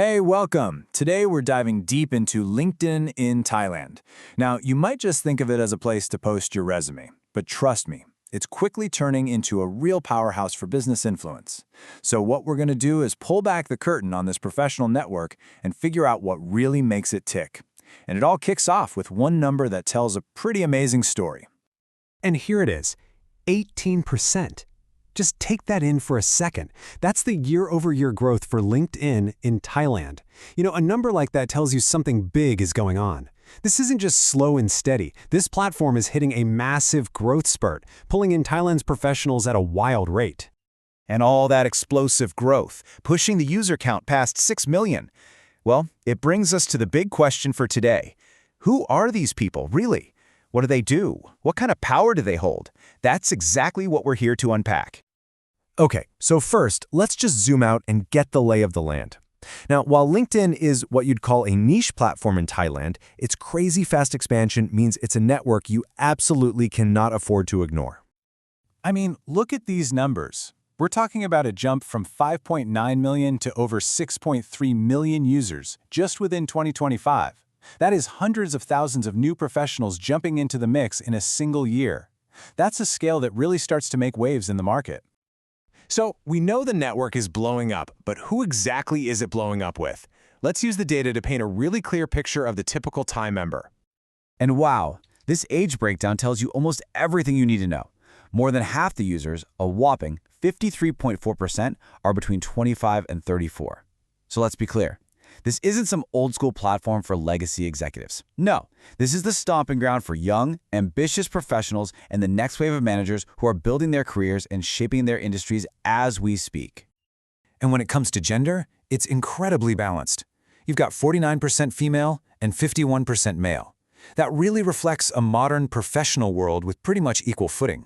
Hey, welcome. Today we're diving deep into LinkedIn in Thailand. Now, you might just think of it as a place to post your resume, but trust me, it's quickly turning into a real powerhouse for business influence. So what we're going to do is pull back the curtain on this professional network and figure out what really makes it tick. And it all kicks off with one number that tells a pretty amazing story. And here it is, 18%. Just take that in for a second. That's the year-over-year growth for LinkedIn in Thailand. You know, a number like that tells you something big is going on. This isn't just slow and steady. This platform is hitting a massive growth spurt, pulling in Thailand's professionals at a wild rate. And all that explosive growth, pushing the user count past 6 million. Well, it brings us to the big question for today. Who are these people, really? What do they do? What kind of power do they hold? That's exactly what we're here to unpack. Okay, so first, let's just zoom out and get the lay of the land. Now, while LinkedIn is what you'd call a niche platform in Thailand, its crazy fast expansion means it's a network you absolutely cannot afford to ignore. I mean, look at these numbers. We're talking about a jump from 5.9 million to over 6.3 million users just within 2025. That is hundreds of thousands of new professionals jumping into the mix in a single year. That's a scale that really starts to make waves in the market. So we know the network is blowing up, but who exactly is it blowing up with? Let's use the data to paint a really clear picture of the typical Thai member. And wow, this age breakdown tells you almost everything you need to know. More than half the users, a whopping 53.4%, are between 25 and 34. So let's be clear. This isn't some old-school platform for legacy executives. No, this is the stomping ground for young, ambitious professionals and the next wave of managers who are building their careers and shaping their industries as we speak. And when it comes to gender, it's incredibly balanced. You've got 49% female and 51% male. That really reflects a modern professional world with pretty much equal footing.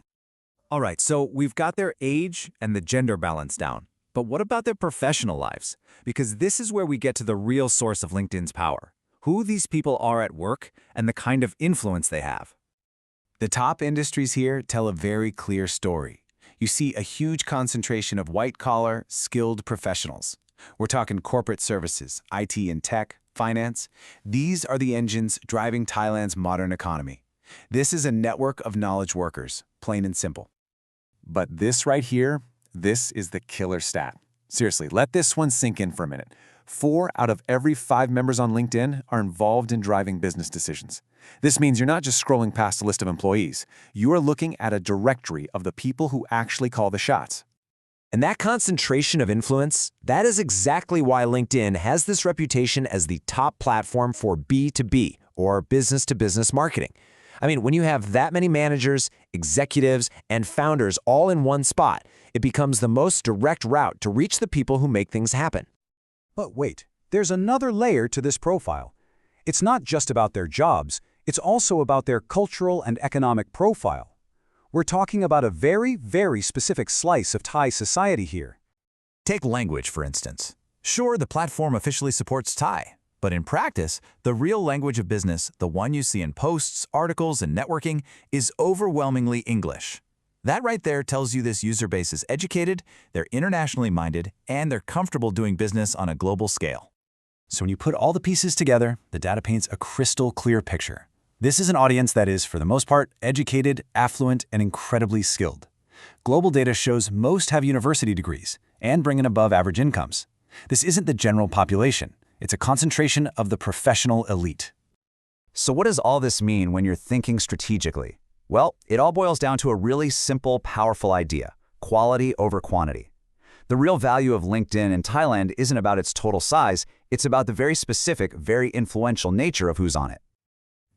All right, so we've got their age and the gender balance down. But what about their professional lives? Because this is where we get to the real source of LinkedIn's power. Who these people are at work and the kind of influence they have. The top industries here tell a very clear story. You see a huge concentration of white-collar, skilled professionals. We're talking corporate services, IT and tech, finance. These are the engines driving Thailand's modern economy. This is a network of knowledge workers, plain and simple. But this right here, this is the killer stat. Seriously, let this one sink in for a minute. 4 out of every 5 members on LinkedIn are involved in driving business decisions. This means you're not just scrolling past a list of employees. You are looking at a directory of the people who actually call the shots. And that concentration of influence, that is exactly why LinkedIn has this reputation as the top platform for B2B, or business-to-business marketing. I mean, when you have that many managers, executives, and founders all in one spot, it becomes the most direct route to reach the people who make things happen. But wait, there's another layer to this profile. It's not just about their jobs, it's also about their cultural and economic profile. We're talking about a very, very specific slice of Thai society here. Take language, for instance. Sure, the platform officially supports Thai, but in practice, the real language of business, the one you see in posts, articles, and networking, is overwhelmingly English. That right there tells you this user base is educated, they're internationally minded, and they're comfortable doing business on a global scale. So when you put all the pieces together, the data paints a crystal clear picture. This is an audience that is, for the most part, educated, affluent, and incredibly skilled. Global data shows most have university degrees and bring in above average incomes. This isn't the general population. It's a concentration of the professional elite. So what does all this mean when you're thinking strategically? Well, it all boils down to a really simple, powerful idea: quality over quantity. The real value of LinkedIn in Thailand isn't about its total size, it's about the very specific, very influential nature of who's on it.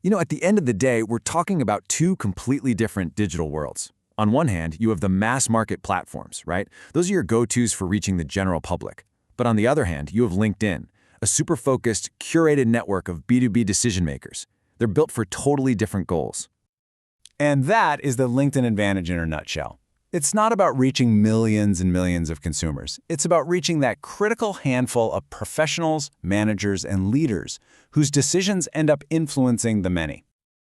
You know, at the end of the day, we're talking about 2 completely different digital worlds. On one hand, you have the mass market platforms, right? Those are your go-tos for reaching the general public. But on the other hand, you have LinkedIn, a super focused, curated network of B2B decision makers. They're built for totally different goals. And that is the LinkedIn advantage in a nutshell. It's not about reaching millions and millions of consumers. It's about reaching that critical handful of professionals, managers, and leaders whose decisions end up influencing the many.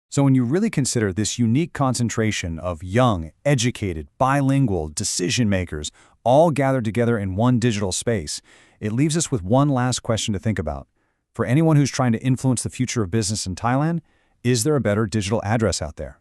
So when you really consider this unique concentration of young, educated, bilingual decision makers all gathered together in one digital space, it leaves us with one last question to think about. For anyone who's trying to influence the future of business in Thailand, is there a better digital address out there?